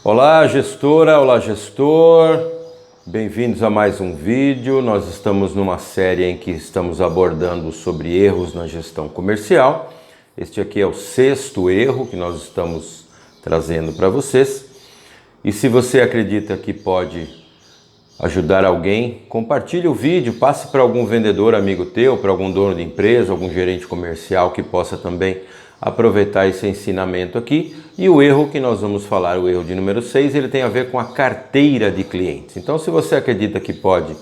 Olá, gestora, olá, gestor. Bem-vindos a mais um vídeo. Nós estamos numa série em que estamos abordando sobre erros na gestão comercial. Este aqui é o 6º erro que nós estamos trazendo para vocês. E se você acredita que pode ajudar alguém, compartilhe o vídeo, passe para algum vendedor amigo teu, para algum dono de empresa, algum gerente comercial que possa também aproveitar esse ensinamento aqui. E o erro que nós vamos falar, o erro de número 6, ele tem a ver com a carteira de clientes. Então, se você acredita que pode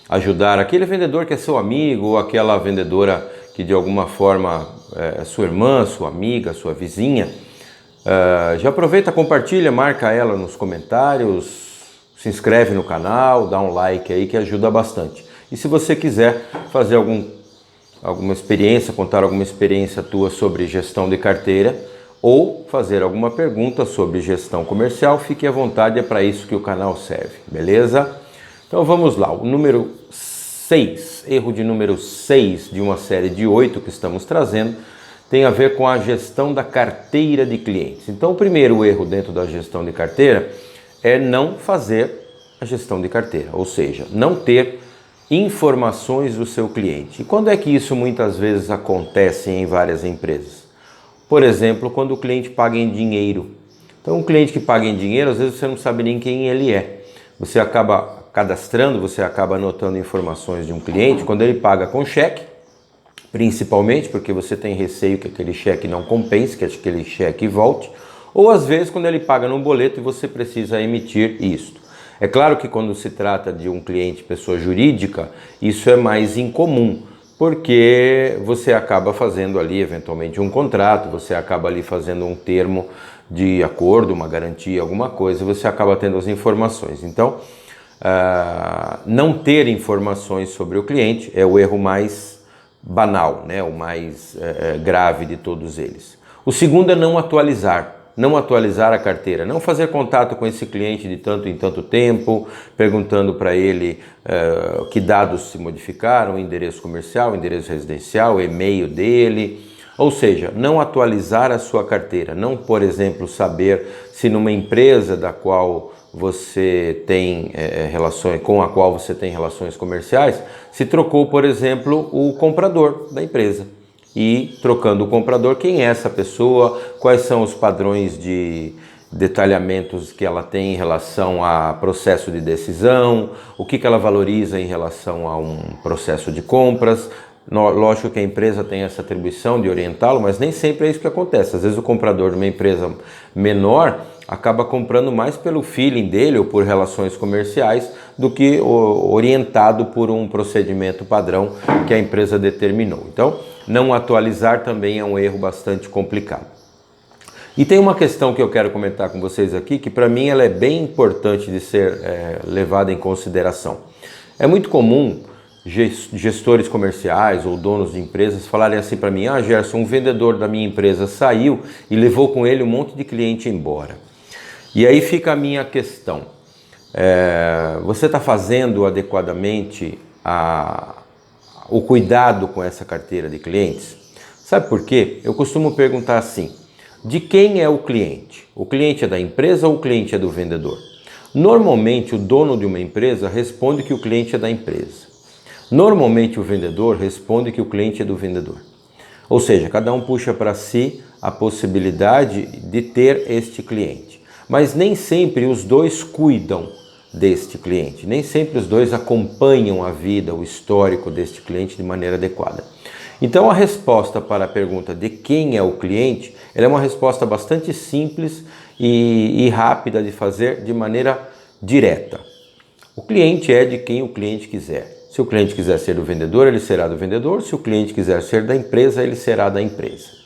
ajudar aquele vendedor que é seu amigo, ou aquela vendedora que de alguma forma é sua irmã, sua amiga, sua vizinha, já aproveita, compartilha, marca ela nos comentários, se inscreve no canal, dá um like aí que ajuda bastante. E se você quiser fazer alguma experiência, contar alguma experiência tua sobre gestão de carteira ou fazer alguma pergunta sobre gestão comercial, fique à vontade, é para isso que o canal serve, beleza? Então vamos lá, o número 6, erro de número 6 de uma série de 8 que estamos trazendo, tem a ver com a gestão da carteira de clientes. Então o primeiro erro dentro da gestão de carteira é não fazer a gestão de carteira, ou seja, não ter informações do seu cliente. E quando é que isso muitas vezes acontece em várias empresas? Por exemplo, quando o cliente paga em dinheiro. Então, um cliente que paga em dinheiro, às vezes você não sabe nem quem ele é. Você acaba cadastrando, você acaba anotando informações de um cliente. Quando ele paga com cheque, principalmente porque você tem receio que aquele cheque não compense, que aquele cheque volte, ou às vezes quando ele paga num boleto e você precisa emitir isto. É claro que quando se trata de um cliente pessoa jurídica, isso é mais incomum, porque você acaba fazendo ali eventualmente um contrato, você acaba ali fazendo um termo de acordo, uma garantia, alguma coisa, e você acaba tendo as informações. Então, não ter informações sobre o cliente é o erro mais banal, né? O mais grave de todos eles. O segundo é não atualizar a carteira, não fazer contato com esse cliente de tanto em tanto tempo, perguntando para ele que dados se modificaram, endereço comercial, endereço residencial, e-mail dele, ou seja, não atualizar a sua carteira, não, por exemplo, saber se numa empresa da qual você tem com a qual você tem relações comerciais, se trocou, por exemplo, o comprador da empresa. E trocando o comprador, quem é essa pessoa, quais são os padrões de detalhamentos que ela tem em relação a processo de decisão, o que ela valoriza em relação a um processo de compras. Lógico que a empresa tem essa atribuição de orientá-lo, mas nem sempre é isso que acontece. Às vezes o comprador de uma empresa menor acaba comprando mais pelo feeling dele ou por relações comerciais do que orientado por um procedimento padrão que a empresa determinou. Então, não atualizar também é um erro bastante complicado. E tem uma questão que eu quero comentar com vocês aqui, que para mim ela é bem importante de ser levada em consideração. É muito comum gestores comerciais ou donos de empresas falarem assim para mim: Gerson, um vendedor da minha empresa saiu e levou com ele um monte de cliente embora. E aí fica a minha questão, você está fazendo adequadamente o cuidado com essa carteira de clientes? Sabe por quê? Eu costumo perguntar assim: de quem é o cliente? O cliente é da empresa ou o cliente é do vendedor? Normalmente o dono de uma empresa responde que o cliente é da empresa. Normalmente o vendedor responde que o cliente é do vendedor. Ou seja, cada um puxa para si a possibilidade de ter este cliente. Mas nem sempre os dois cuidam deste cliente, nem sempre os dois acompanham a vida, o histórico deste cliente de maneira adequada. Então a resposta para a pergunta de quem é o cliente, ela é uma resposta bastante simples e rápida de fazer de maneira direta. O cliente é de quem o cliente quiser. Se o cliente quiser ser do vendedor, ele será do vendedor. Se o cliente quiser ser da empresa, ele será da empresa.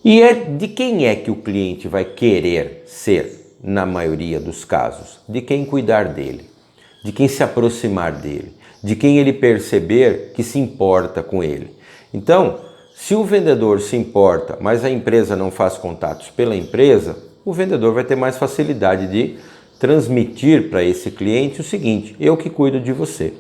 E é de quem é que o cliente vai querer ser, na maioria dos casos? De quem cuidar dele, de quem se aproximar dele, de quem ele perceber que se importa com ele. Então, se o vendedor se importa, mas a empresa não faz contatos pela empresa, o vendedor vai ter mais facilidade de transmitir para esse cliente o seguinte: eu que cuido de você.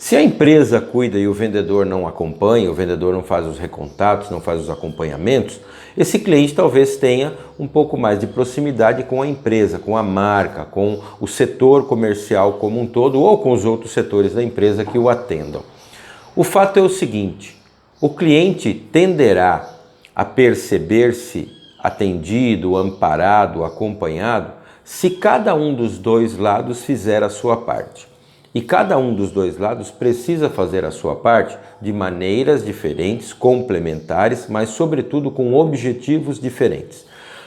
Se a empresa cuida e o vendedor não acompanha, o vendedor não faz os recontatos, não faz os acompanhamentos, esse cliente talvez tenha um pouco mais de proximidade com a empresa, com a marca, com o setor comercial como um todo ou com os outros setores da empresa que o atendam. O fato é o seguinte, o cliente tenderá a perceber-se atendido, amparado, acompanhado, se cada um dos dois lados fizer a sua parte. E cada um dos dois lados precisa fazer a sua parte de maneiras diferentes, complementares, mas sobretudo com objetivos diferentes.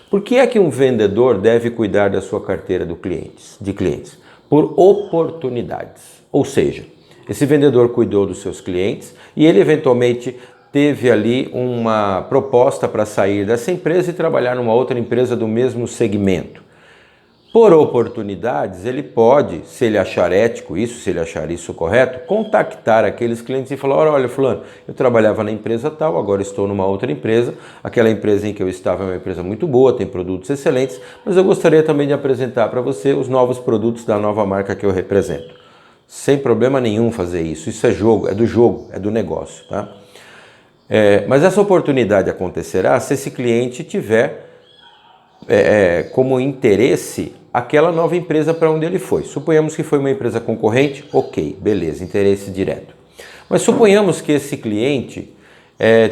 Por que é que um vendedor deve cuidar da sua carteira de clientes? Por oportunidades. Ou seja, esse vendedor cuidou dos seus clientes e ele eventualmente teve ali uma proposta para sair dessa empresa e trabalhar numa outra empresa do mesmo segmento. Por oportunidades, ele pode, se ele achar ético isso, se ele achar isso correto, contactar aqueles clientes e falar, olha fulano, eu trabalhava na empresa tal, agora estou numa outra empresa, aquela empresa em que eu estava é uma empresa muito boa, tem produtos excelentes, mas eu gostaria também de apresentar para você os novos produtos da nova marca que eu represento. Sem problema nenhum fazer isso, isso é jogo, é do negócio, tá? Mas essa oportunidade acontecerá se esse cliente tiver como interesse aquela nova empresa para onde ele foi. Suponhamos que foi uma empresa concorrente, ok, beleza, interesse direto. Mas suponhamos que esse cliente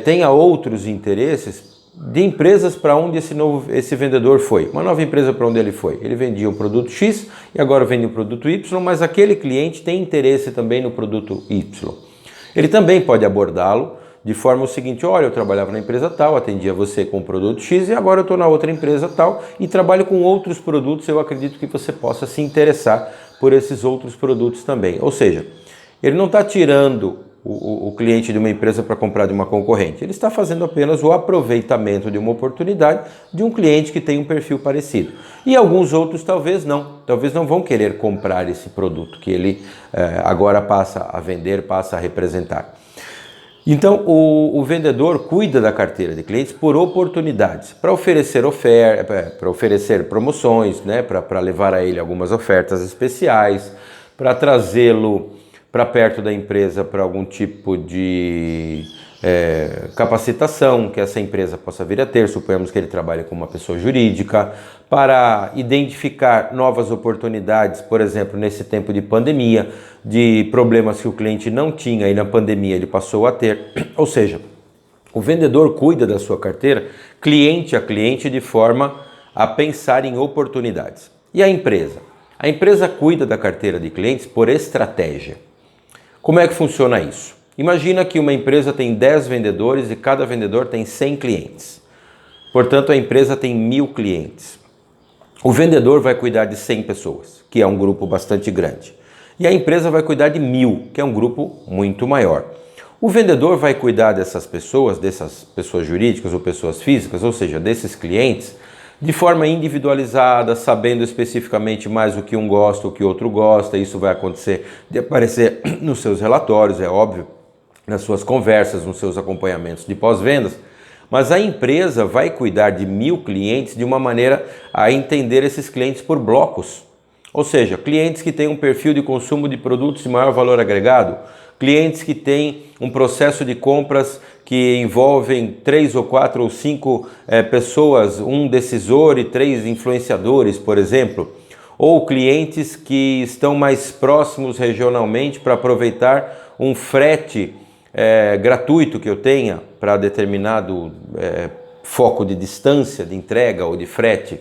tenha outros interesses de empresas para onde esse vendedor foi. Uma nova empresa para onde ele foi. Ele vendia o produto X e agora vende o produto Y, mas aquele cliente tem interesse também no produto Y. Ele também pode abordá-lo de forma o seguinte, olha, eu trabalhava na empresa tal, atendia você com o produto X e agora eu estou na outra empresa tal e trabalho com outros produtos, eu acredito que você possa se interessar por esses outros produtos também. Ou seja, ele não está tirando o cliente de uma empresa para comprar de uma concorrente, ele está fazendo apenas o aproveitamento de uma oportunidade de um cliente que tem um perfil parecido. E alguns outros talvez não vão querer comprar esse produto que ele agora passa a vender, passa a representar. Então, o vendedor cuida da carteira de clientes por oportunidades, para oferecer para oferecer promoções, né, para levar a ele algumas ofertas especiais, para trazê-lo para perto da empresa para algum tipo de capacitação que essa empresa possa vir a ter, suponhamos que ele trabalhe com uma pessoa jurídica, para identificar novas oportunidades, por exemplo, nesse tempo de pandemia, de problemas que o cliente não tinha e na pandemia ele passou a ter. Ou seja, o vendedor cuida da sua carteira cliente a cliente de forma a pensar em oportunidades. E a empresa? A empresa cuida da carteira de clientes por estratégia. Como é que funciona isso? Imagina que uma empresa tem 10 vendedores e cada vendedor tem 100 clientes. Portanto, a empresa tem 1000 clientes. O vendedor vai cuidar de 100 pessoas, que é um grupo bastante grande. E a empresa vai cuidar de 1000, que é um grupo muito maior. O vendedor vai cuidar dessas pessoas jurídicas ou pessoas físicas, ou seja, desses clientes, de forma individualizada, sabendo especificamente mais o que um gosta, o que outro gosta. Isso vai acontecer de aparecer nos seus relatórios, é óbvio, nas suas conversas, nos seus acompanhamentos de pós-vendas. Mas a empresa vai cuidar de 1000 clientes de uma maneira a entender esses clientes por blocos. Ou seja, clientes que têm um perfil de consumo de produtos de maior valor agregado, clientes que têm um processo de compras que envolvem 3 ou 4 ou 5 pessoas, um decisor e 3 influenciadores, por exemplo, ou clientes que estão mais próximos regionalmente para aproveitar um frete gratuito que eu tenha para determinado foco de distância, de entrega ou de frete.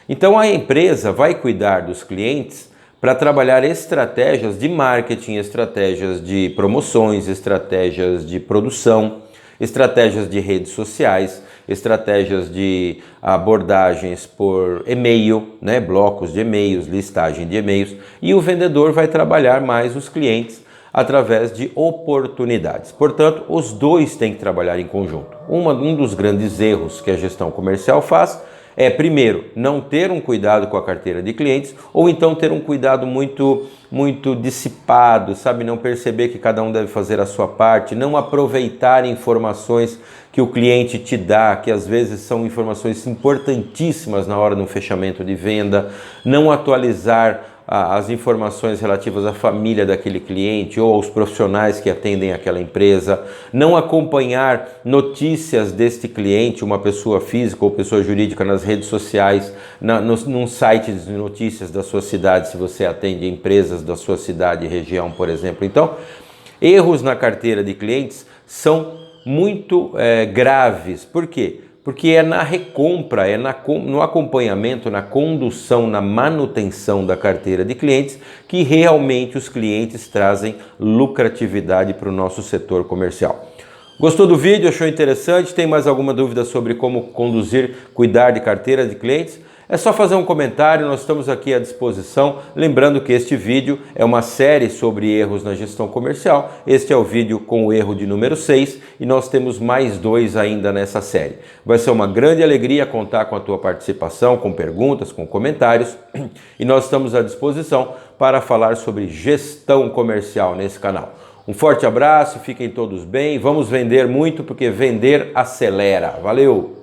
Então a empresa vai cuidar dos clientes para trabalhar estratégias de marketing, estratégias de promoções, estratégias de produção, estratégias de redes sociais, estratégias de abordagens por e-mail, né, blocos de e-mails, listagem de e-mails, e o vendedor vai trabalhar mais os clientes através de oportunidades. Portanto, os dois têm que trabalhar em conjunto. Um dos grandes erros que a gestão comercial faz é, primeiro, não ter um cuidado com a carteira de clientes, ou então ter um cuidado muito dissipado, sabe? Não perceber que cada um deve fazer a sua parte, não aproveitar informações que o cliente te dá, que às vezes são informações importantíssimas na hora do fechamento de venda, não atualizar as informações relativas à família daquele cliente ou aos profissionais que atendem aquela empresa, não acompanhar notícias deste cliente, uma pessoa física ou pessoa jurídica, nas redes sociais, num site de notícias da sua cidade, se você atende empresas da sua cidade e região, por exemplo. Então, erros na carteira de clientes são muito graves. Por quê? Porque é na recompra, no acompanhamento, na condução, na manutenção da carteira de clientes que realmente os clientes trazem lucratividade para o nosso setor comercial. Gostou do vídeo? Achou interessante? Tem mais alguma dúvida sobre como conduzir, cuidar de carteira de clientes? É só fazer um comentário, nós estamos aqui à disposição. Lembrando que este vídeo é uma série sobre erros na gestão comercial. Este é o vídeo com o erro de número 6 e nós temos mais 2 ainda nessa série. Vai ser uma grande alegria contar com a tua participação, com perguntas, com comentários. E nós estamos à disposição para falar sobre gestão comercial nesse canal. Um forte abraço, fiquem todos bem. Vamos vender muito porque vender acelera. Valeu!